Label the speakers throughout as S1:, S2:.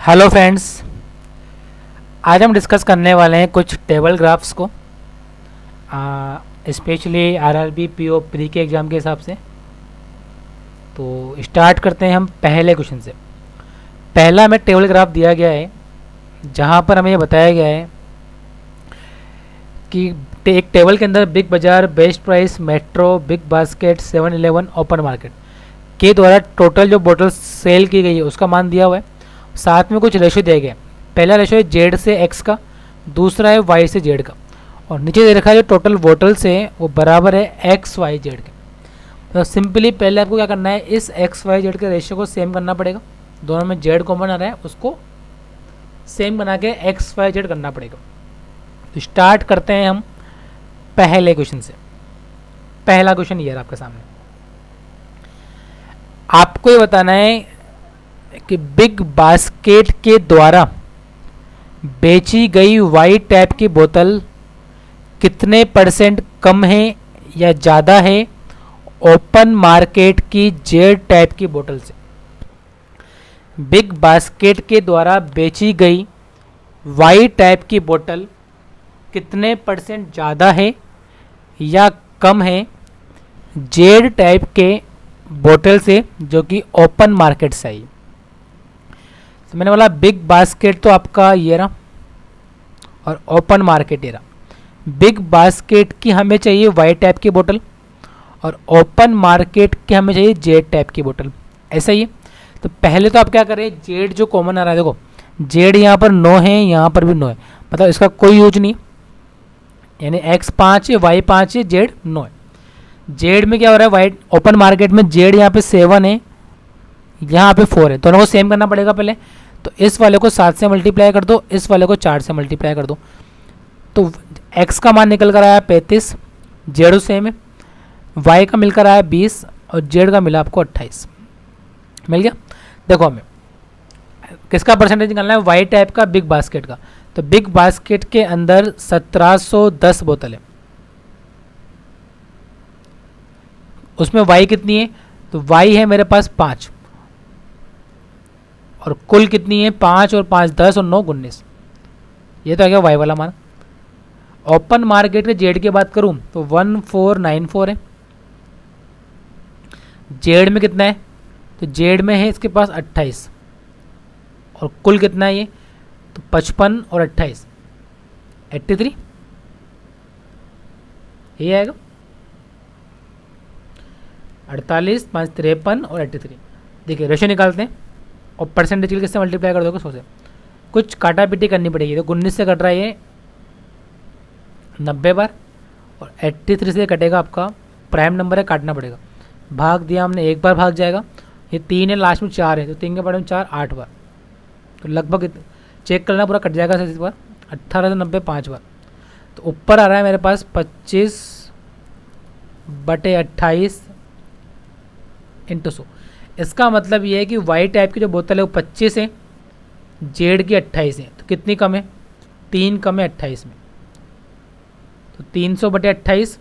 S1: Hello friends, आज हम discuss करने वाले हैं कुछ टेबल ग्राफ्स को, स्पेशली आरआरबी पीओ प्री के एग्ज़ाम के हिसाब से। तो स्टार्ट करते हैं हम पहले क्वेश्चन से। पहला हमें टेबल ग्राफ दिया गया है जहां पर हमें ये बताया गया है कि एक टेबल के अंदर बिग बाज़ार, best price, metro, big basket, 7-Eleven, open market के द्वारा टोटल जो बोतल सेल की गई है उसका मान दिया हुआ है। साथ में कुछ रेशो दिए गए। पहला रेशो है जेड से एक्स का, दूसरा है वाई से जेड का, और नीचे दे रखा है जो टोटल बोटल्स है वो बराबर है एक्स वाई जेड के। तो सिंपली पहले आपको क्या करना है, इस एक्स वाई जेड के रेशो को सेम करना पड़ेगा। दोनों में जेड कॉमन आ रहा है, उसको सेम बना के एक्स वाई जेड करना पड़ेगा। तो स्टार्ट करते हैं हम पहले क्वेश्चन से। पहला क्वेश्चन ये है आपके सामने। आपको ये बताना है कि बिग बास्केट के द्वारा बेची गई वाई टाइप की बोतल कितने परसेंट कम है या ज़्यादा है ओपन मार्केट की जेड टाइप की बोतल से। बिग बास्केट के द्वारा बेची गई वाई टाइप की बोतल कितने परसेंट ज़्यादा है या कम है जेड टाइप के बोतल से जो कि ओपन मार्केट से आई। तो मैंने बोला बिग बास्केट तो आपका ये रहा और ओपन मार्केट ये रहा। बिग बास्केट की हमें चाहिए वाई टाइप की बोतल और ओपन मार्केट की हमें चाहिए जेड टाइप की बोतल, ऐसा ही है। तो पहले तो आप क्या करें, जेड जो कॉमन आ रहा है, देखो जेड यहाँ पर 9 है, यहाँ पर भी 9 है, मतलब इसका कोई यूज नहीं, यानी एक्स 5 है, वाई 5 है, जेड 9 है। जेड में क्या हो रहा है, वाई ओपन मार्केट में जेड यहाँ पे 7 है, यहाँ पे 4 है, दोनों को सेम करना पड़ेगा पहले। तो इस वाले को 7 से मल्टीप्लाई कर दो, इस वाले को 4 से मल्टीप्लाई कर दो। तो x का मान निकल कर आया 35, जेड सेम है, y का मिलकर आया 20 और जेड का मिला आपको 28 मिल गया। देखो हमें किसका परसेंटेज निकालना है, वाई टाइप का, बिग बास्केट का। तो बिग बास्केट के अंदर 1710 बोतल है, उसमें y कितनी है, तो y है मेरे पास 5 और कुल कितनी है 5 और 5 10 और 9 19। ये तो आ गया y वाला मान। ओपन मार्केट के जेड की बात करूं तो 1494 है। जेड में कितना है, तो जेड में है इसके पास 28 और कुल कितना है ये, तो 55 और 28 83, ये आएगा 48 5 53 और 83। देखिए रेशो निकालते हैं और परसेंटेज के लिए किससे मल्टीप्लाई कर दोगे, 100 से। कुछ काटा पीटी करनी पड़ेगी। तो 19 से कट रहा है ये 90 बार और 83 से कटेगा आपका, प्राइम नंबर है, काटना पड़ेगा। भाग दिया हमने, एक बार भाग जाएगा, ये 3 है, लास्ट में 4 है, तो 3 के बाद में 4 8 बार, तो लगभग चेक करना पूरा कट जाएगा इस बार। 18 से 90 5 बार, तो ऊपर आ रहा है मेरे पास 25/28 इंटू 100। इसका मतलब ये है कि वाई टाइप की जो बोतल है वो 25 है, जेड की 28 है, तो कितनी कम है, 3 कम है 28 में। तो 300/28,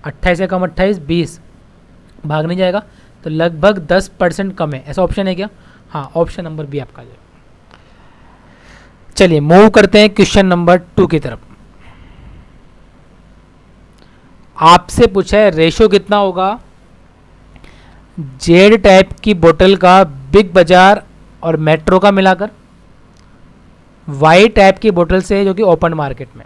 S1: 28 से कम 28 20, भाग नहीं जाएगा, तो लगभग 10% कम है। ऐसा ऑप्शन है क्या, हाँ, ऑप्शन नंबर बी आपका जाएगा। चलिए मूव करते हैं क्वेश्चन नंबर 2 की तरफ। आपसे पूछा है रेशो कितना होगा जेड टाइप की बोतल का बिग बाजार और मेट्रो का मिलाकर वाई टाइप की बोतल से जो कि ओपन मार्केट में।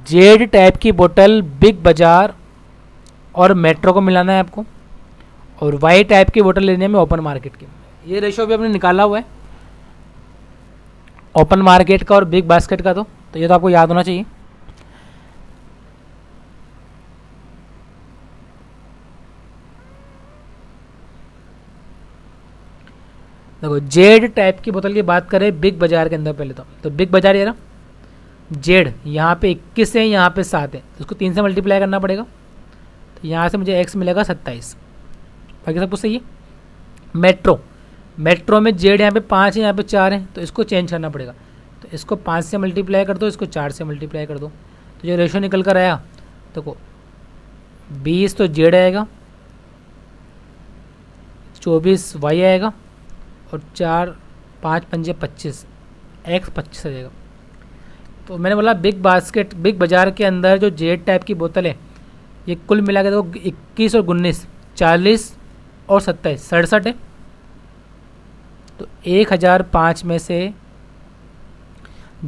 S1: जेड टाइप की बोतल बिग बाजार और मेट्रो को मिलाना है आपको, और वाई टाइप की बोतल लेने में ओपन मार्केट की। ये रेशो भी आपने निकाला हुआ है ओपन मार्केट का और बिग बास्केट का, तो ये तो आपको याद होना चाहिए। देखो जेड टाइप की बोतल की बात करें बिग बाजार के अंदर पहले तो बिग बाजार ये रहा, जेड यहाँ पे 21 है, यहाँ पे 7 है, तो उसको 3 से मल्टीप्लाई करना पड़ेगा। तो यहाँ से मुझे x मिलेगा 27, बाकी सब कुछ सही है। मेट्रो में जेड यहाँ पे 5 है, यहाँ पे 4 है, तो इसको चेंज करना पड़ेगा। तो इसको 5 से मल्टीप्लाई कर दो, इसको 4 से मल्टीप्लाई कर दो, तो जो रेशो निकल कर आया, देखो 20 तो जेड आएगा, 24 वाई आएगा और 4 5 पंजे 25, एक्स 25 आ जाएगा। तो मैंने बोला बिग बाज़ार के अंदर जो जेड टाइप की बोतल है, ये कुल मिला के तो 21 और 19, 40 और 27, 67 है। तो 1005 में से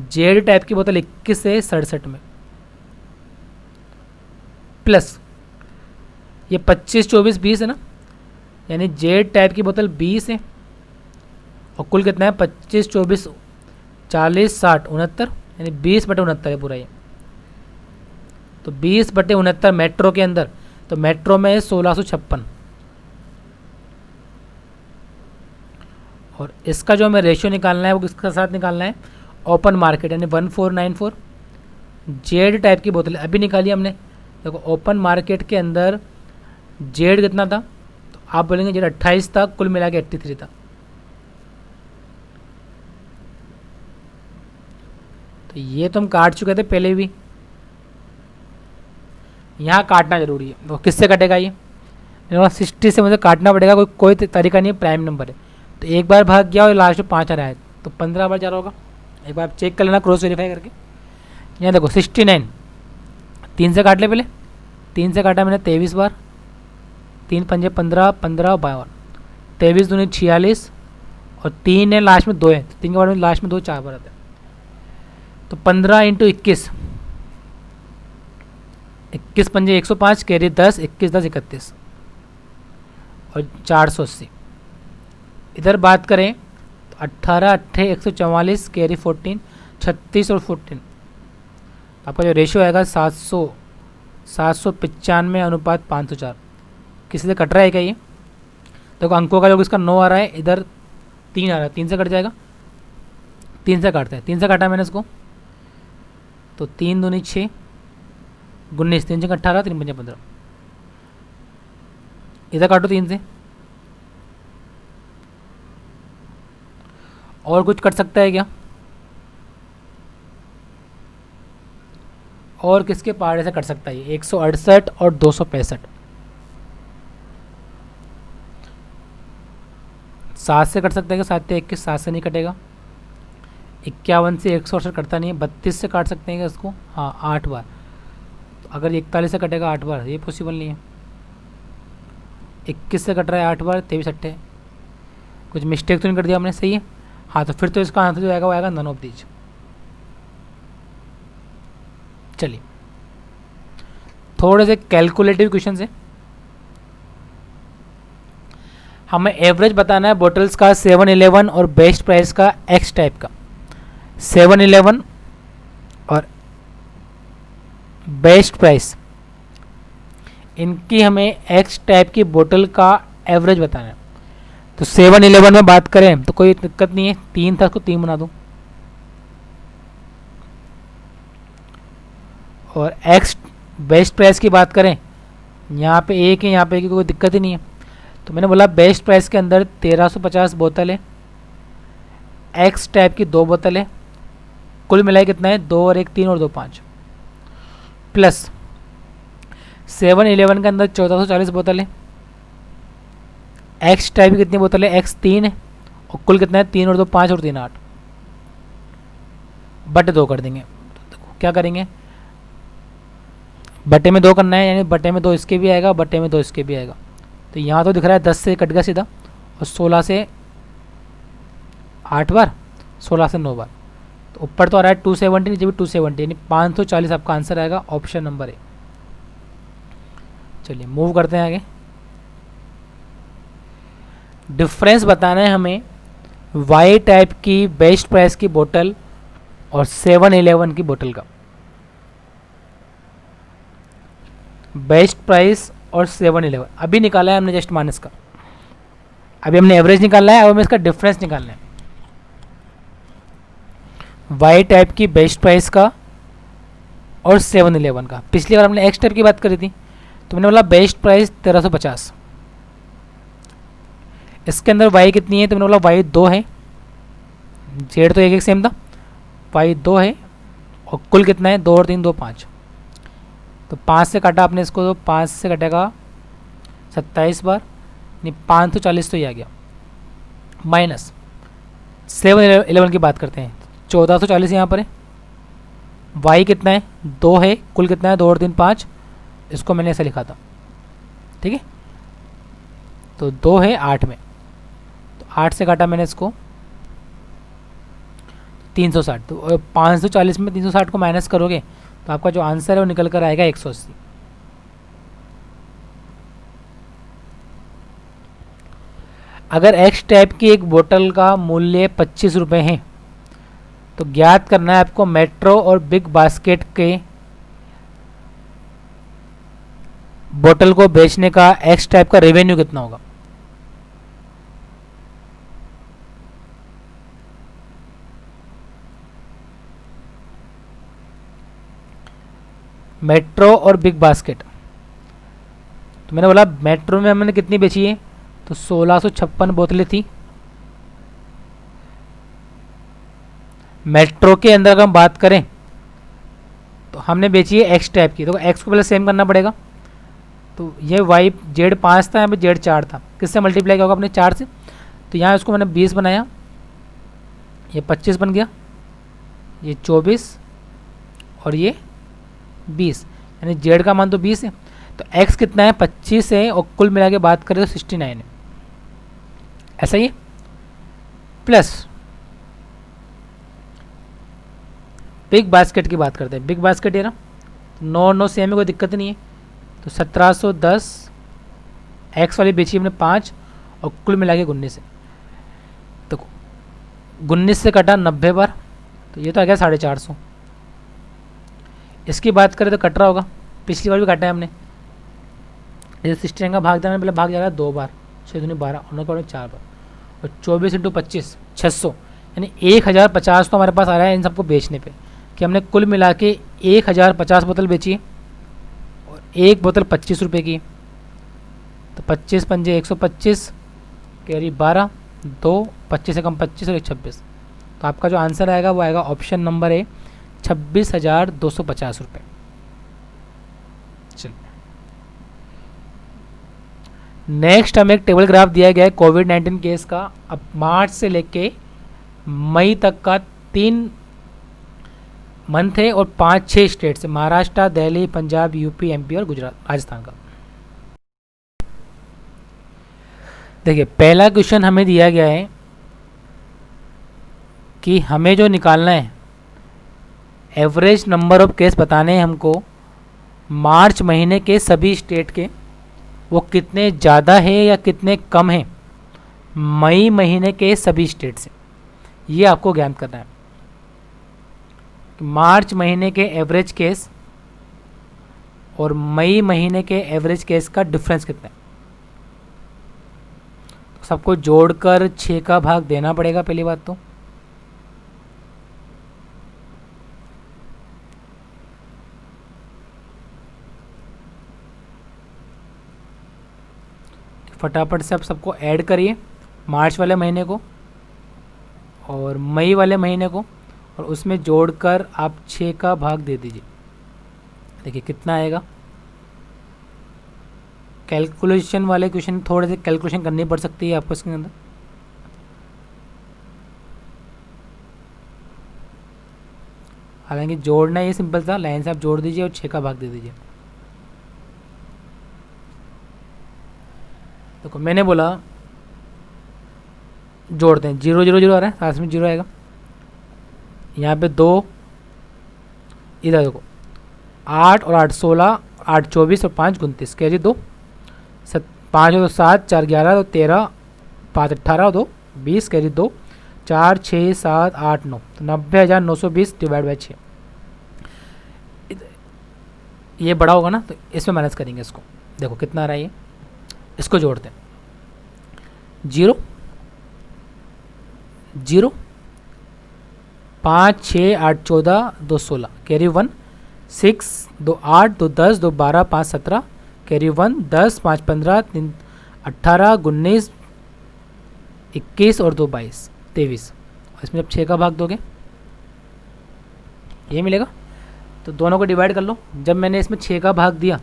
S1: जेड टाइप की बोतल 21 से 67 में, प्लस ये 25 24 20 है ना, यानी जेड टाइप की बोतल 20 है और कुल कितना है 25 24 40 60 69, यानी 20/69 है पूरा ये। तो 20/69 मेट्रो के अंदर, तो मेट्रो में 1656, और इसका जो हमें रेशियो निकालना है वो किसके साथ निकालना है, ओपन मार्केट, यानी 1494। जेड टाइप की बोतल अभी निकाली हमने, देखो ओपन मार्केट के अंदर जेड कितना था, तो आप बोलेंगे जेड 28 था, कुल मिला के 83 था। तो ये तो हम काट चुके थे पहले भी, यहाँ काटना जरूरी है। तो किससे कटेगा ये, 60 से मुझे काटना पड़ेगा, कोई तरीका नहीं है, प्राइम नंबर है। तो एक बार भाग गया और लास्ट में 5 आ रहा है, तो 15 बार जा रहा होगा। एक बार चेक कर लेना क्रॉस वेरीफाई करके। यहाँ देखो 69, 3 से काट ले पहले, 3 से काटा मैंने 23 बार, 3 पंजे 15 15 52, 23 दूनी 46 और 3 है लास्ट में 2 है, तो 3 के बाद में लास्ट में 2 4 बार आता है। तो 15 × 21, 21 पंजे 105, कैरी 10, 21 10 31 और 480। इधर बात करें तो 18 8 144, कैरी 14, 36 और 14, आपका जो रेशियो आएगा 795 अनुपात 504। किसी से कट रहा है क्या ये, देखो अंकों का जो इसका 9 आ रहा है, इधर 3 आ रहा है, 3 से कट जाएगा, 3 से काटते हैं, 3 से काटा मैंने इसको, तो 3 दूनी 6 19, 3 से 18, 3 पंजे 15, इधर काटो 3 से। और कुछ कट सकता है क्या, और किसके पहाड़े से कट सकता है, 168 और 265, 7 से कट सकता है क्या, 7 से 21, 7 से नहीं कटेगा, 51 से 168 कटता नहीं है, 32 से काट सकते हैं क्या इसको, हाँ 8 बार। तो अगर 41 से कटेगा 8 बार, ये पॉसिबल नहीं है। 21 से कट रहा है 8 बार, 23 8, कुछ मिस्टेक तो नहीं कर दिया हमने, सही है। हाँ तो फिर तो इसका आंसर जो आएगा वो आएगा नन ऑफ दीज। चलिए थोड़े से कैलकुलेटिव क्वेश्चन है, हमें एवरेज बताना है बोटल्स का 7-Eleven और बेस्ट प्राइस का एक्स टाइप का। 7-Eleven और बेस्ट प्राइस, इनकी हमें एक्स टाइप की बोतल का एवरेज बताना है। तो 7-Eleven में बात करें तो कोई दिक्कत नहीं है, 3 था उसको 3 बना दूं, और एक्स बेस्ट प्राइस की बात करें, यहाँ पे 1 है, यहाँ पे 1 है, कोई दिक्कत ही नहीं है। तो मैंने बोला बेस्ट प्राइस के अंदर 1350 बोतल है, एक्स टाइप की 2 बोतल है, कुल मिलाए कितना है, 2 और 1 3 और 2 5, प्लस 7-Eleven के अंदर 1440 बोतल है, एक्स टाइप की कितनी बोतल है, एक्स 3 है, और कुल कितना है 3 और 2 5 और 3 8, बटे 2 कर देंगे। तो क्या करेंगे, बटे में 2 करना है, यानी बटे में 2 इसके भी आएगा, बटे में 2 इसके भी आएगा। तो यहाँ तो दिख रहा है 10 से कट गया सीधा, और 16 से 8 बार, 16 से 9 बार, तो ऊपर तो आ रहा है 270, नीचे भी 270, यानी 540 आपका आंसर आएगा, ऑप्शन नंबर ए। चलिए मूव करते हैं आगे। डिफरेंस बताना है हमें वाई टाइप की बेस्ट प्राइस की बोतल और 7-Eleven की बोतल का। बेस्ट प्राइस और 7-Eleven अभी निकाला है हमने जस्ट माइनस का, अभी हमने एवरेज निकालना है, अब हमें इसका डिफरेंस निकालना है। वाई टाइप की बेस्ट प्राइस का और 7-Eleven का। पिछली बार हमने एक्स टाइप की बात करी थी, तो मैंने बोला बेस्ट प्राइस 1350, इसके अंदर वाई कितनी है, तो मैंने बोला वाई 2 है, जेड तो एक सेम था, वाई 2 है, और कुल कितना है 2 और 3 2 5, तो 5 से काटा आपने इसको, तो 5 से कटेगा 27 बार, नहीं 540 तो ये आ गया, माइनस 711 की बात करते हैं, 1440 यहाँ पर है। y कितना है, 2 है, कुल कितना है, 2 और 3 5, इसको मैंने ऐसा लिखा था, ठीक है। तो 2 है 8 में, तो 8 से काटा मैंने इसको 360, तो 540 में 360 को माइनस करोगे तो आपका जो आंसर है वो निकल कर आएगा 180। अगर एक्स टाइप की एक बोतल का मूल्य 25 रुपये है तो ज्ञात करना है आपको मेट्रो और बिग बास्केट के बोतल को बेचने का एक्स टाइप का रेवेन्यू कितना होगा। मेट्रो और बिग बास्केट, तो मैंने बोला मेट्रो में हमने कितनी बेची है, तो 1656 बोतलें थी। मेट्रो के अंदर अगर हम बात करें तो हमने बेची है एक्स टाइप की, तो एक्स को पहले सेम करना पड़ेगा। तो ये वाई जेड 5 था, यहाँ पे जेड 4 था, किससे मल्टीप्लाई होगा अपने 4 से, तो यहाँ इसको मैंने 20 बनाया, ये 25 बन गया, ये 24 और ये 20, यानी जेड का मान तो 20 है, तो एक्स कितना है 25 है, और कुल मिला के बात करें तो 69 है, ऐसा ही है। प्लस बिग बास्केट की बात करते हैं, बिग बास्केट है ना, 9 सेम में कोई दिक्कत नहीं है, तो 1710 एक्स वाली बेची हमने 5 और कुल मिला के 19 है, तो 19 से कटा 90 बार, तो ये तो आ गया 450। इसकी बात करें तो कट रहा होगा, पिछली बार भी काटा है हमने, जैसे 69 का भाग देना, पहले भाग जाएगा 2 बार, 6 दूनी 12 और 9 4 बार, और 24 × 25 600, यानी 1050 तो हमारे पास आ रहा है इन सबको बेचने पे, कि हमने कुल मिला के 1050 बोतल बेची है, और एक बोतल 25 रुपये की, तो 25 पंजे 125, कैरी 12, 2 25 से कम 25 और 1 26, तो आपका जो आंसर आएगा वो आएगा ऑप्शन नंबर ए 26,250 रुपये। चलिए नेक्स्ट हमें एक टेबल ग्राफ दिया गया है कोविड-19 केस का, अब मार्च से लेके मई तक का 3 मंथ है और 5-6 स्टेट से, महाराष्ट्र, दिल्ली, पंजाब, यूपी, एमपी और गुजरात, राजस्थान का। देखिए पहला क्वेश्चन हमें दिया गया है कि हमें जो निकालना है एवरेज नंबर ऑफ केस बताने हैं हमको मार्च महीने के सभी स्टेट के, वो कितने ज़्यादा है या कितने कम हैं मई महीने के सभी स्टेट से, ये आपको ज्ञान करना है। मार्च महीने के एवरेज केस और मई महीने के एवरेज केस का डिफरेंस कितना है, तो सबको जोड़कर 6 का भाग देना पड़ेगा पहली बात तो, फटाफट से आप सबको ऐड करिए, मार्च वाले महीने को और मई वाले महीने को, और उसमें जोड़कर आप 6 का भाग दे दीजिए। देखिए कितना आएगा। कैलकुलेशन वाले क्वेश्चन थोड़े से कैलकुलेशन करनी पड़ सकती है आपको इसके अंदर। हालांकि जोड़ना ये सिंपल था, लाइन से आप जोड़ दीजिए और 6 का भाग दे दीजिए। देखो मैंने बोला जोड़ते हैं, 0 0 0 आ रहा है, साथ में 0 आएगा, यहाँ पे 2, इधर देखो 8 और 8 16, 8 24 और 5 29, कैरी 2, 5 और 7, 4 11 और 13, 5 18 और 2 20, कैरी 2, 4 6 7 8 9, तो 90,920 डिवाइड बाई 6, ये बड़ा होगा ना, तो इसमें माइनस करेंगे इसको। देखो कितना आ रहा है ये, इसको जोड़ते हैं, 0 0 5 6 8 14 2 16, कैरी 1, 6 2 8 2 10 2 12 5 17, कैरी 1, 10 5 15 3 18 19 21 और 2 22 23, इसमें जब 6 का भाग दोगे ये मिलेगा, तो दोनों को डिवाइड कर लो। जब मैंने इसमें 6 का भाग दिया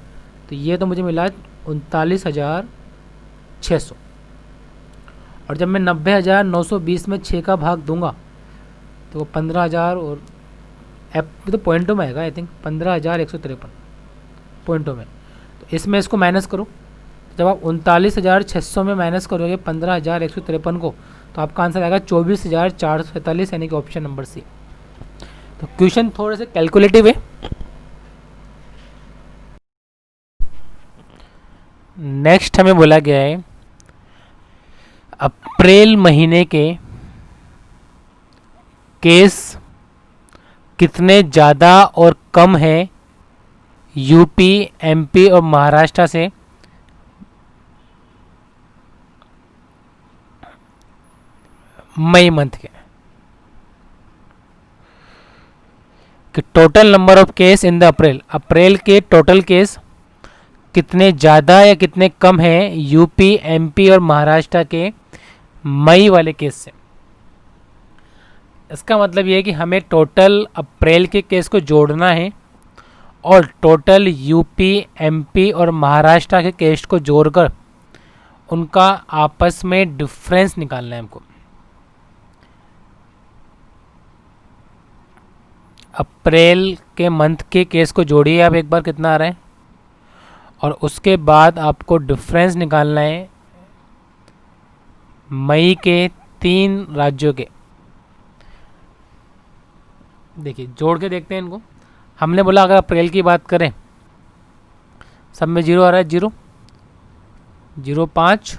S1: तो ये तो मुझे मिला 39,600, और जब मैं 90,920 में 6 का भाग दूंगा तो वो 15,000 और तो पॉइंटों में आएगा आई थिंक 15,153 पॉइंटों में। तो इसमें इसको माइनस करो, जब आप 39,600 में माइनस करोगे 15,153 को तो आपका आंसर आएगा 24,447 यानी कि ऑप्शन नंबर सी। तो क्वेश्चन थोड़े से कैलकुलेटिव है। नेक्स्ट हमें बोला गया है अप्रैल महीने के केस कितने ज़्यादा और कम है यूपी, एमपी और महाराष्ट्र से मई मंथ के, कि total number of case in the April के टोटल केस कितने ज़्यादा या कितने कम है यूपी, एमपी और महाराष्ट्र के मई वाले केस से। इसका मतलब ये है कि हमें टोटल अप्रैल के केस को जोड़ना है और टोटल यूपी, एमपी और महाराष्ट्र के केस को जोड़कर उनका आपस में डिफरेंस निकालना है हमको। अप्रैल के मंथ के केस को जोड़िए आप एक बार, कितना आ रहा है, और उसके बाद आपको डिफरेंस निकालना है मई के 3 राज्यों के। देखिए जोड़ के देखते हैं इनको। हमने बोला अगर अप्रैल की बात करें सब में 0 आ रहा है, 0 0 5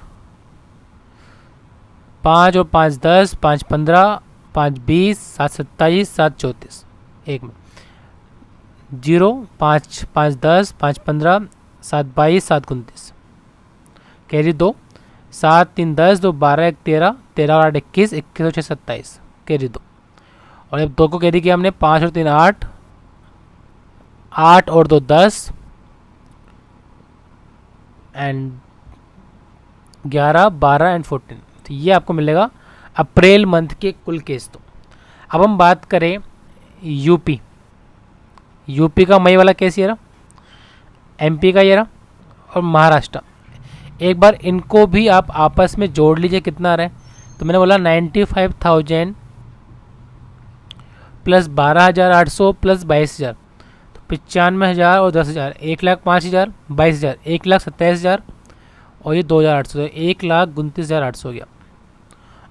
S1: 5 और 5 10 5 15 5 20 7 27 7 34 एक में 0 5 5 10 5 15 7 22 7 29 कैरी 2 7 3 10 2 12 1 13 13 और 8 21 21 और 6 27 कैरी 2 और अब 2 को कैरी किया हमने 5 और 3 8 8 और 2 10 एंड 11 12 एंड 14। तो ये आपको मिलेगा अप्रैल मंथ के कुल केस। तो अब हम बात करें यूपी का मई वाला केस ये रहा, एमपी का ये रहा और महाराष्ट्र। एक बार इनको भी आप आपस में जोड़ लीजिए कितना आ रहा है। तो मैंने बोला 95,000 प्लस 12,800 प्लस 22,000 तो 95,000 और 10,000 1,05,000 22,000 1,27,000 और ये 2,800 तो 1,29,800 हो गया।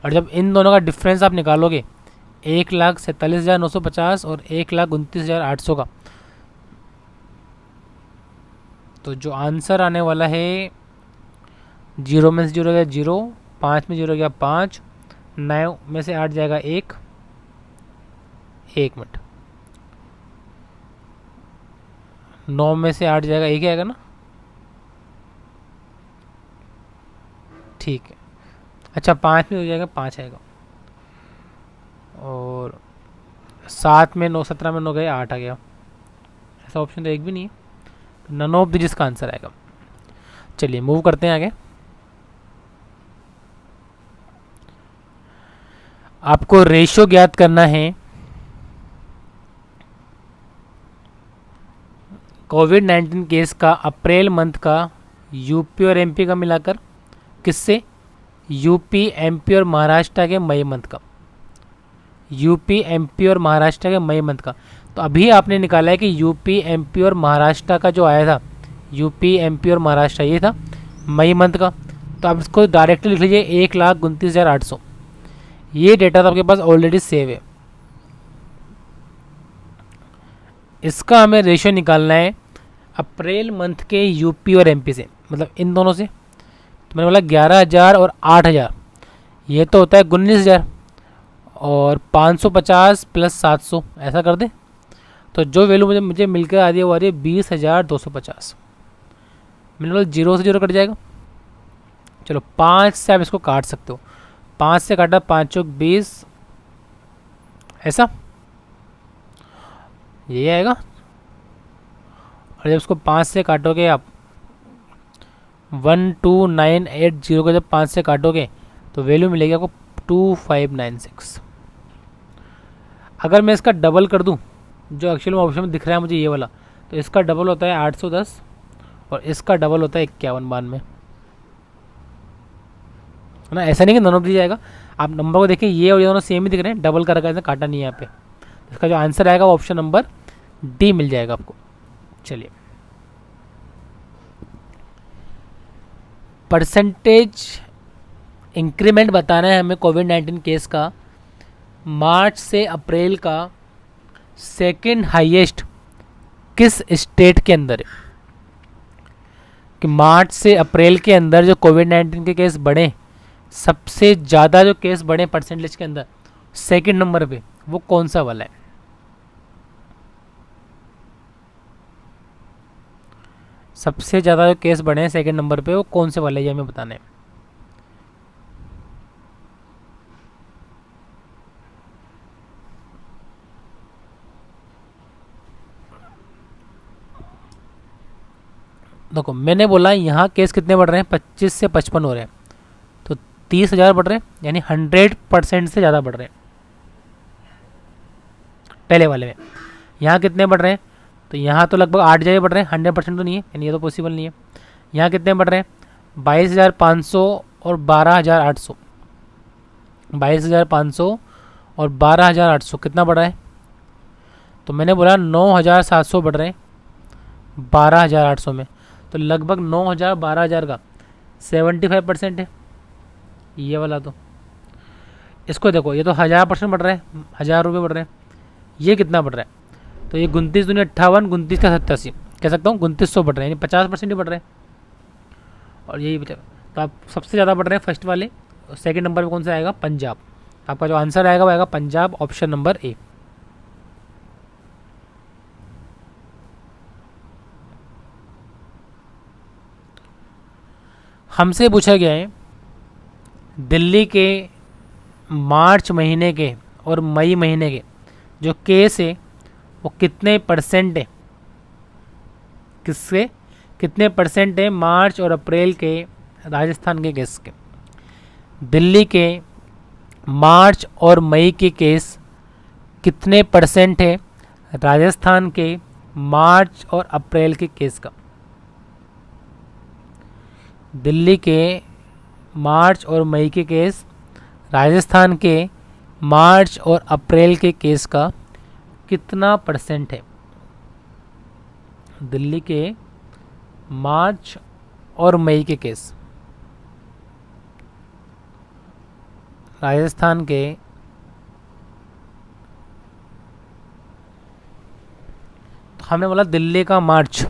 S1: और जब इन दोनों का डिफरेंस आप निकालोगे 1,47,950 और 1,29,800 का, तो जो आंसर आने वाला है 0 में से 0 गया 0, 5 में 0 गया 5, 9 में से 8 जाएगा 1 मिनट, 9 में से 8 जाएगा 1 आएगा ना, ठीक है। अच्छा 5 में हो जाएगा 5 आएगा और 7 में 9 17 में 9 गए 8 आ गया। ऐसा ऑप्शन तो एक भी नहीं है, नन ऑफ द जिसका आंसर आएगा। चलिए मूव करते हैं आगे। आपको रेशियो ज्ञात करना है कोविड-19 केस का अप्रैल मंथ का यूपी और एमपी का मिलाकर, किससे, यूपी, एमपी और महाराष्ट्र के मई मंथ का, यूपी, एमपी और महाराष्ट्र के मई मंथ का। तो अभी आपने निकाला है कि यूपी, एमपी और महाराष्ट्र का जो आया था, यूपी, एमपी और महाराष्ट्र ये था मई मंथ का। तो आप इसको डायरेक्टली लिख लीजिए 1,29,800। ये डेटा तो आपके पास ऑलरेडी सेव है। इसका हमें रेशियो निकालना है अप्रैल मंथ के यूपी और एमपी से, मतलब इन दोनों से। तो मैंने बोला 11,000 और 8,000 ये तो होता है 19,000 और 550 प्लस 700 ऐसा कर दे। तो जो वैल्यू मुझे मिलकर आ रही है वो आ रही है 20,250। मैंने बोला 0 से 0 कट जाएगा। चलो 5 से आप इसको काट सकते हो, 5 से काटा 5 चौक 20 ऐसा ये आएगा। और जब इसको 5 से काटोगे आप 12980 को जब 5 से काटोगे तो वैल्यू मिलेगी आपको 2596। अगर मैं इसका डबल कर दूं, जो एक्चुअल में ऑप्शन में दिख रहा है मुझे ये वाला, तो इसका डबल होता है 810 और इसका डबल होता है 5192। है ना, ऐसा नहीं कि दोनों दिया जाएगा। आप नंबर को देखिए, ये और ये दोनों सेम ही दिख रहे हैं, डबल कर रखा है, ऐसे काटा नहीं है यहाँ पे। इसका जो आंसर आएगा वो ऑप्शन नंबर डी मिल जाएगा आपको। चलिए, परसेंटेज इंक्रीमेंट बताना है हमें कोविड-19 केस का। मार्च से अप्रैल का सेकंड हाईएस्ट किस स्टेट के अंदर है? कि मार्च से अप्रैल के अंदर जो कोविड-19 के केस बढ़े, सबसे ज़्यादा जो केस बढ़े परसेंटेज के अंदर सेकंड नंबर पे, वो कौन सा वाला है? सबसे ज़्यादा जो केस बढ़े हैं सेकंड नंबर पे, वो कौन से वाला है, ये हमें बताना है। देखो, मैंने बोला यहाँ केस कितने बढ़ रहे हैं, 25 से 55 हो रहे हैं, तो 30,000 बढ़ रहे हैं, यानी 100% से ज़्यादा बढ़ रहे हैं पहले वाले में। यहाँ कितने बढ़ रहे हैं, तो यहाँ तो लगभग 8 जगह बढ़ रहे हैं, 100% तो नहीं है, यानी ये तो पॉसिबल नहीं है। यहाँ कितने बढ़ रहे हैं, 22,500 और 12,800। 22,500 और 12,800 कितना बढ़ रहा है, तो मैंने बोला 9,700 बढ़ रहे हैं 12,800 में, तो लगभग 9,000 12,000 का 75% है ये वाला। तो इसको देखो, ये तो 1000% बढ़ रहा है, 1000 रुपये बढ़ रहे हैं। ये कितना बढ़ रहा है, तो ये 29 दूनी 58, 29 का 87, कह सकता हूँ 2900 बढ़ रहे हैं, यानी 50% ही बढ़ रहे हैं। और यही बचा, तो आप सबसे ज़्यादा बढ़ रहे हैं फर्स्ट वाले। सेकंड नंबर पे कौन सा आएगा, पंजाब। आपका जो आंसर आएगा वो आएगा पंजाब, ऑप्शन नंबर ए। हमसे पूछा गया है दिल्ली के मार्च महीने के और मई महीने के जो केस है वो कितने परसेंट है, किससे कितने परसेंट है मार्च और अप्रैल के राजस्थान के केस के। दिल्ली के मार्च और मई के केस कितने परसेंट है राजस्थान के मार्च और अप्रैल के केस का। दिल्ली के मार्च और मई के केस राजस्थान के मार्च और अप्रैल के केस का कितना परसेंट है। दिल्ली के मार्च और मई के केस राजस्थान के हमने बोला दिल्ली का मार्च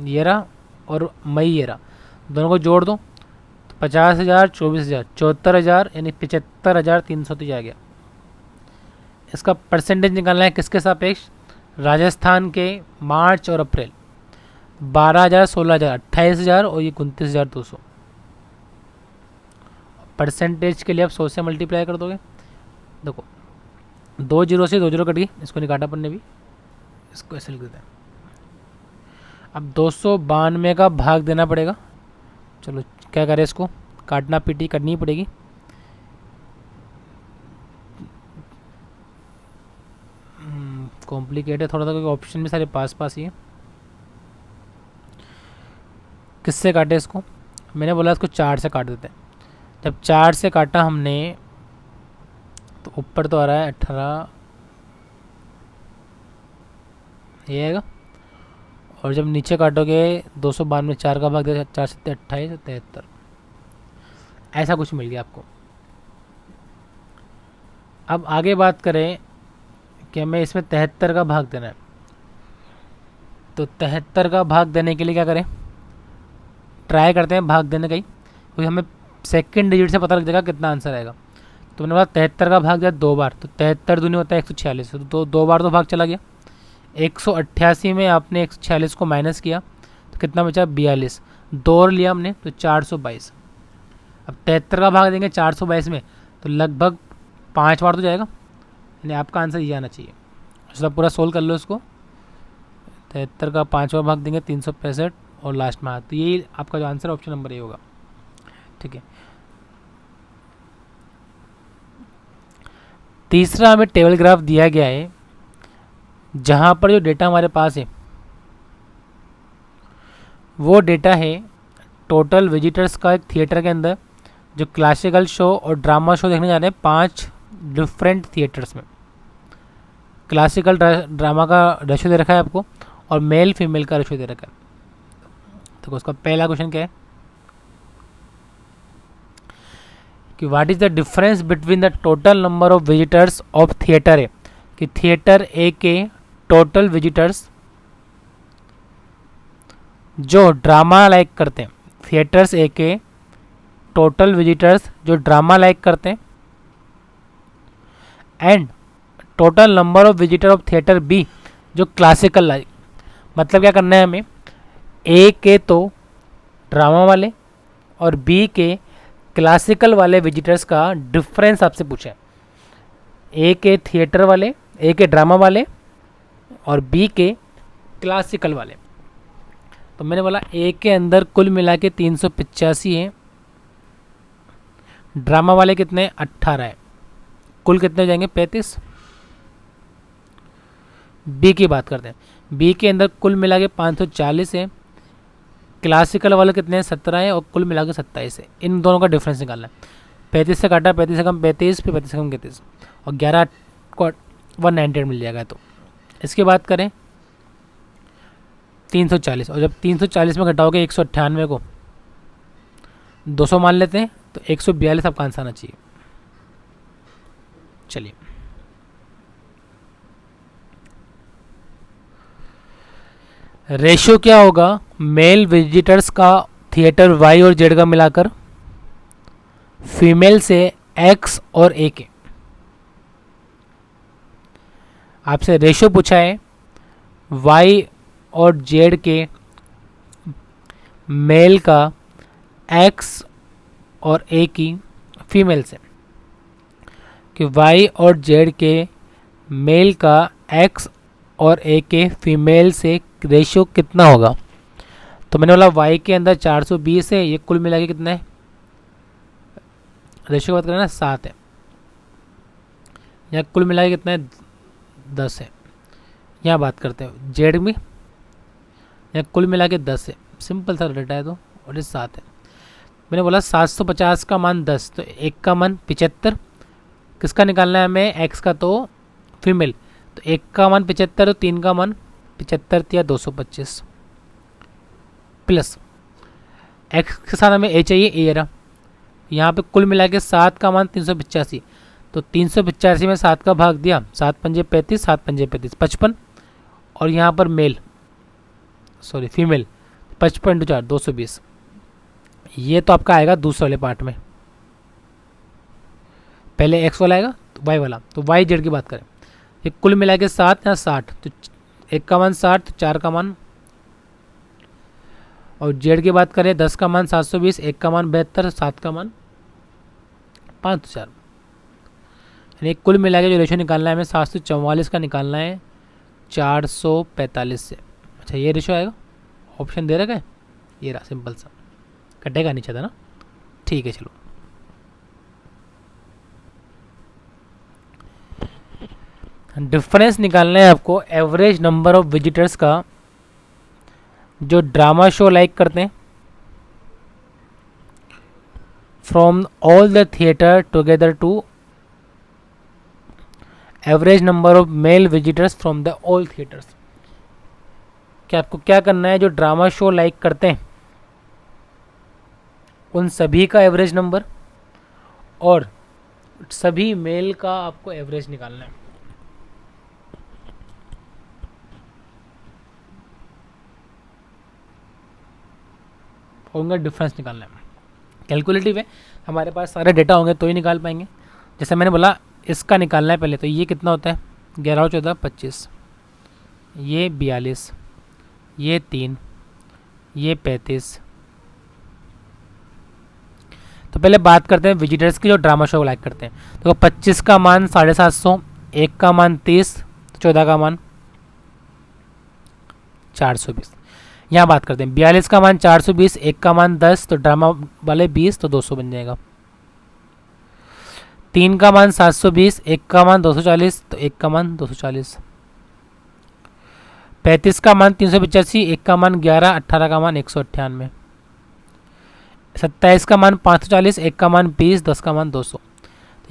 S1: ये रहा और मई ये रहा, दोनों को जोड़ दो तो 50,000 24,000 74,000 यानी 75,330 आ गया। इसका परसेंटेज निकालना है किसके सापेक्ष, राजस्थान के मार्च और अप्रैल। 12,000 16,000 28,000 और ये 29,200। परसेंटेज के लिए आप 100 से मल्टीप्लाई कर दोगे। देखो 2 जीरो से 2 जीरो कट गई, इसको नहीं काटा अपन ने भी, इसको ऐसे लिख देते हैं। अब 292 का भाग देना पड़ेगा। चलो क्या करें, इसको काटना पीटी करनी पड़ेगी। कॉम्प्लिकेट है थोड़ा सा, क्योंकि ऑप्शन भी सारे पास पास ही है। किससे काटे इसको, मैंने बोला इसको 4 से काट देते हैं। जब 4 से काटा हमने तो ऊपर तो आ रहा है 18 ये आएगा, और जब नीचे काटोगे 292 4 का भाग दे 4 से 28 73, ऐसा कुछ मिल गया आपको। अब आगे बात करें कि हमें इसमें 73 का भाग देना है, तो 73 का भाग देने के लिए क्या करें, ट्राई करते हैं भाग देने का ही, क्योंकि हमें सेकंड डिजिट से पता लग जाएगा कितना आंसर आएगा। तो मैंने बोला 73 का भाग दिया 2 बार, तो 73 दूनी होता है 146, तो 2 बार तो भाग चला गया। 188 में आपने 146 को माइनस किया तो कितना बचा 42, 2 और लिया हमने तो 422। अब 73 का भाग देंगे 422 में तो लगभग 5 बार तो जाएगा, यानी आपका आंसर ये आना चाहिए। सब पूरा सोल्व कर लो इसको। 73 का 5वां भाग देंगे 365 और लास्ट में तो यही आपका जो आंसर ऑप्शन नंबर ए होगा। ठीक है, तीसरा हमें टेबल ग्राफ दिया गया है जहाँ पर जो डेटा हमारे पास है वो डेटा है टोटल विजिटर्स का एक थिएटर के अंदर जो क्लासिकल शो और ड्रामा शो देखने जा रहे हैं 5 डिफरेंट थिएटर्स में। क्लासिकल ड्रामा का रेशो दे रखा है आपको और मेल फीमेल का रेशो दे रखा है। तो उसका पहला क्वेश्चन क्या है कि what is the difference between the total number of visitors of theatre A, कि थिएटर ए के टोटल विजिटर्स जो ड्रामा लाइक करते हैं, थिएटर्स ए के टोटल विजिटर्स जो ड्रामा लाइक करते हैं, and total number of visitor of theatre be जो क्लासिकल लाइक। मतलब क्या करना है हमें, ए के तो ड्रामा वाले और बी के क्लासिकल वाले विजिटर्स का डिफरेंस आपसे पूछा है। ए के थिएटर वाले, ए के ड्रामा वाले और बी के क्लासिकल वाले। तो मैंने बोला ए के अंदर कुल मिला के 385 है, ड्रामा वाले कितने 18 है, कुल कितने हो जाएंगे 35। बी की बात करते हैं, बी के अंदर कुल मिला के 540 है, क्लासिकल वाले कितने हैं 17 है और कुल मिला के 27 है। इन दोनों का डिफरेंस निकालना है। 35 से काटा, 35 से कम 35, फिर 35 से कम 33 और 11 को 198 मिल जाएगा। तो इसकी बात करें 340, और जब 340 में घटाओगे 198 को 200 मान लेते हैं तो 142 आपका आंसर आना चाहिए। चलिए रेशियो क्या होगा मेल विजिटर्स का थिएटर वाई और जेड का मिलाकर फीमेल से एक्स और ए के। आपसे रेशियो पूछा है वाई और जेड के मेल का एक्स और ए की फीमेल से, कि वाई और जेड के मेल का एक्स और ए के फीमेल से रेशियो कितना होगा। तो मैंने बोला वाई के अंदर 420 है, ये कुल मिला के कितना है, रेशियो बात करें ना 7 है, यहाँ कुल मिला के कितना है 10 है। यहाँ बात करते हैं जेड में, यहाँ कुल मिला के 10 है, सिंपल सा डेटा है तो, और ये 7 है। मैंने बोला 750 का मान 10, तो एक का मान 75, किसका निकालना है हमें एक्स का, तो फीमेल, तो एक का मान 75 तो 3 का मान 75 या 225 प्लस एक्स के साथ हमें ए चाहिए, ए रहा। यहाँ पे कुल मिला के 7 का मान 385, तो 385 में 7 का भाग दिया, 7 पंजे 35, 7 पंजे 35 55, और यहाँ पर मेल सॉरी फीमेल 55 × 4 220। ये तो आपका आएगा दूसरे वाले पार्ट में, पहले एक्स वाला आएगा तो वाई वाला। तो वाई जेड की बात करें, ये कुल मिला के 7 या 60, तो एक का मान 60 तो 4 का मान, और जेड की बात करें 10 का मान 720, एक का मान 72, 7 का मान 5 तो 4, यानी कुल मिला के जो रेशियो निकालना है हमें 744 का निकालना है 445 से। अच्छा ये रेशियो आएगा, ऑप्शन दे रखा है, ये रहा सिंपल सा, कटेगा नीचे था ना, ठीक है। चलो डिफरेंस निकालना है आपको एवरेज नंबर ऑफ विजिटर्स का जो ड्रामा शो लाइक करते हैं from all the theatre together to average number of male visitors from the all theatres. क्या आपको क्या करना है, जो ड्रामा शो लाइक करते हैं उन सभी का एवरेज नंबर और सभी मेल का आपको एवरेज निकालना है। उनका डिफरेंस निकालना है, कैलकुलेटिव है, हमारे पास सारे डेटा होंगे तो ही निकाल पाएंगे। जैसे मैंने बोला इसका निकालना है पहले, तो ये कितना होता है 11 14 25, ये 42, ये 3, ये 35। तो पहले बात करते हैं विजिटर्स की जो ड्रामा शो लाइक करते हैं। तो 25 का मान 750, एक का मान 30, 14 का मान 420। यहाँ बात करते हैं 42 का मान 420, एक का मान 10, तो ड्रामा वाले 20, तो 200 बन जाएगा। 3 का मान 720, एक का मान 240, तो एक का मान 240। 35 का मान 385, एक का मान 11, 18 का मान 198। 27 का मान 540, 1 का मान 20, 10 का मान 200।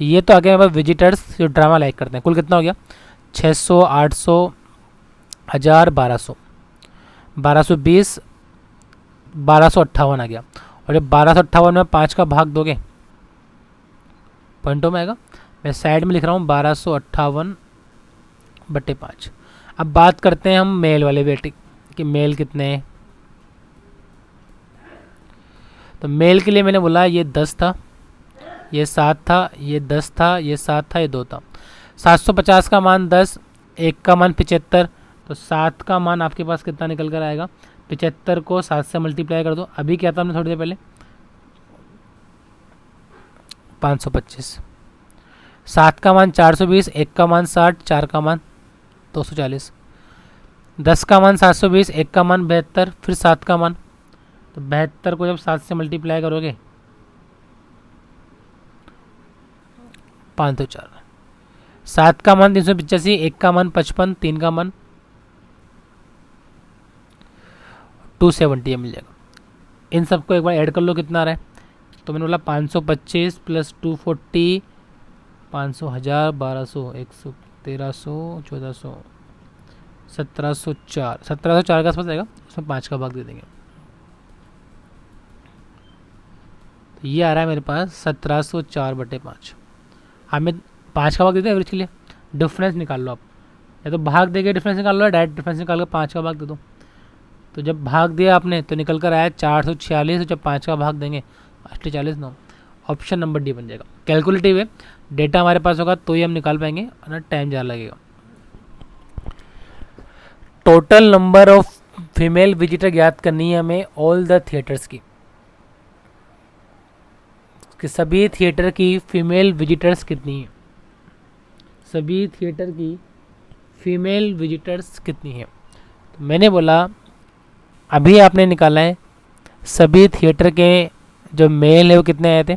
S1: तो ये तो आ गया हमारे विजिटर्स जो ड्रामा लाइक करते हैं। कुल कितना हो गया? 600, 800, 1000, 1200, 1220, 1258 आ गया। और जब 1258 में 5 का भाग दोगे पॉइंटों में आएगा। मैं साइड में लिख रहा हूँ 1258/5। अब बात करते हैं हम मेल वाले बेटे कि मेल कितने हैं। तो मेल के लिए मैंने बोला ये 10 था, ये 7 था, ये 10 था, ये 7 था, ये 2 था। 750 का मान 10, 1 का मान 75, तो 7 का मान आपके पास कितना निकल कर आएगा? 75 को 7 से मल्टीप्लाई कर दो। अभी क्या था हमने थोड़ी देर पहले? 525। 7 का मान 420, 1 का मान 60, 4 का मान 240, 10 का मान 720, 1 का मान 72, फिर 7 का मान, तो 72 को जब 7 से मल्टीप्लाई करोगे 504। 7 का मान 385, 1 का मान 55, 3 का मान 270 मिल जाएगा। इन सबको एक बार ऐड कर लो कितना आ रहा है। तो मैंने बोला 525 प्लस 240, 500, 1000, 1200, 100, 1300, 1400, 1704, 1704 के आसपास आएगा। उसमें 5 का भाग दे देंगे। तो ये आ रहा है मेरे पास 1704/5। हमें 5 का भाग दे दें एवरेज के लिए। डिफरेंस निकाल लो आप, या तो भाग देके डिफरेंस निकाल लो, डायरेक्ट डिफरेंस निकाल कर 5 का भाग दे दो। तो जब भाग दिया आपने तो निकल कर आया 446। जब 5 का भाग देंगे 48, 9। ऑप्शन नंबर डी बन जाएगा। कैलकुलेटिव है, डेटा हमारे पास होगा तो ही हम निकाल पाएंगे, वरना टाइम ज़्यादा लगेगा। Total number of female visitor ज्ञात करनी है हमें ऑल द थिएटर्स की, कि सभी थिएटर की फीमेल विजिटर्स कितनी है। सभी थिएटर की फीमेल विजिटर्स कितनी है। तो मैंने बोला अभी आपने निकाला है सभी थिएटर के जो मेल है वो कितने आए थे?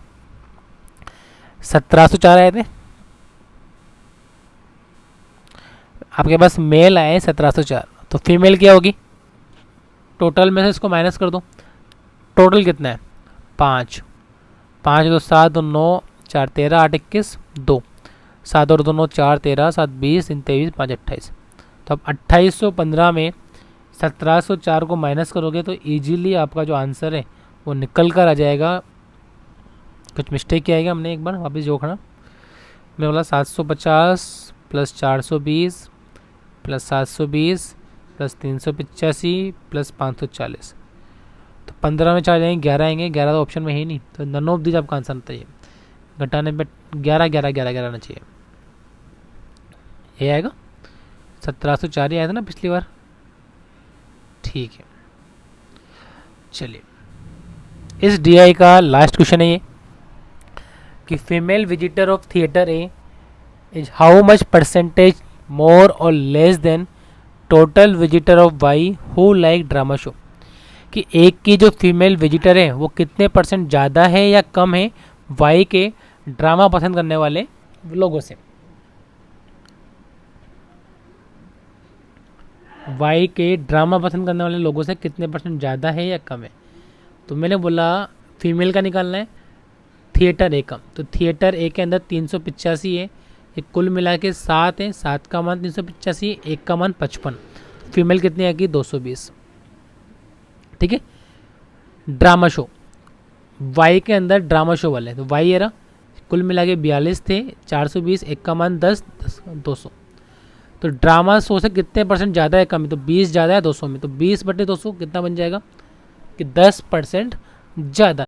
S1: 1704 आए थे। आपके पास मेल आए 1704, तो फीमेल क्या होगी? टोटल में से इसको माइनस कर दो। टोटल कितना है? 5, 5 2 7 2 9 4 13 8 21 2, 7 और 2 9 4 13 7 20 3 23 5 28। तो अब 2815 में 1704 को माइनस करोगे तो इजीली आपका जो आंसर है वो निकल कर आ जाएगा। कुछ मिस्टेक किया है हमने, एक बार वापस जोड़ना। मैं बोला 750 प्लस 420 प्लस 720 प्लस 385 प्लस 540, तो 15 में 4 जाएंगे 11 आएंगे। 11 तो ऑप्शन में है ही नहीं, तो नन ऑफ दीज आपका आंसर चाहिए। घटाने पे 11 11 11 11 आना चाहिए। ये आएगा 1704 ही आया था ना पिछली बार। ठीक है, चलिए इस डीआई का लास्ट क्वेश्चन है ये कि female visitor of theatre A is how much percentage more और less than total visitor of Y who like drama show. कि एक की जो फीमेल विजिटर है वो कितने % ज़्यादा है या कम है वाई के ड्रामा पसंद करने वाले लोगों से। वाई के ड्रामा पसंद करने वाले लोगों से कितने % ज़्यादा है या कम है। तो मैंने बोला फीमेल का निकालना है, थिएटर ए का। तो थिएटर ए के अंदर 385 है, ये कुल मिला के 7 है। 7 का मान 385, 1 का मान 55। फीमेल कितनी आएगी? 220। ठीक है। ड्रामा शो वाई के अंदर ड्रामा शो वाले, तो वाई एरा कुल मिला के 42 थे, 420, 1 का मान 10, 200। तो ड्रामा शो से कितने % ज़्यादा है कम है? तो 20 ज़्यादा है 200 में, तो 20/200 कितना बन जाएगा कि 10% ज़्यादा।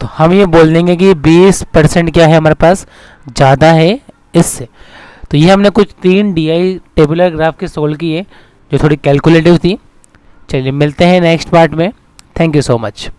S1: तो हम ये बोल देंगे कि 20% क्या है हमारे पास ज़्यादा है इससे। तो ये हमने कुछ 3 डीआई टेबुलर ग्राफ के सोल्व किए जो थोड़ी कैलकुलेटिव थी। चलिए मिलते हैं नेक्स्ट पार्ट में। Thank you so much.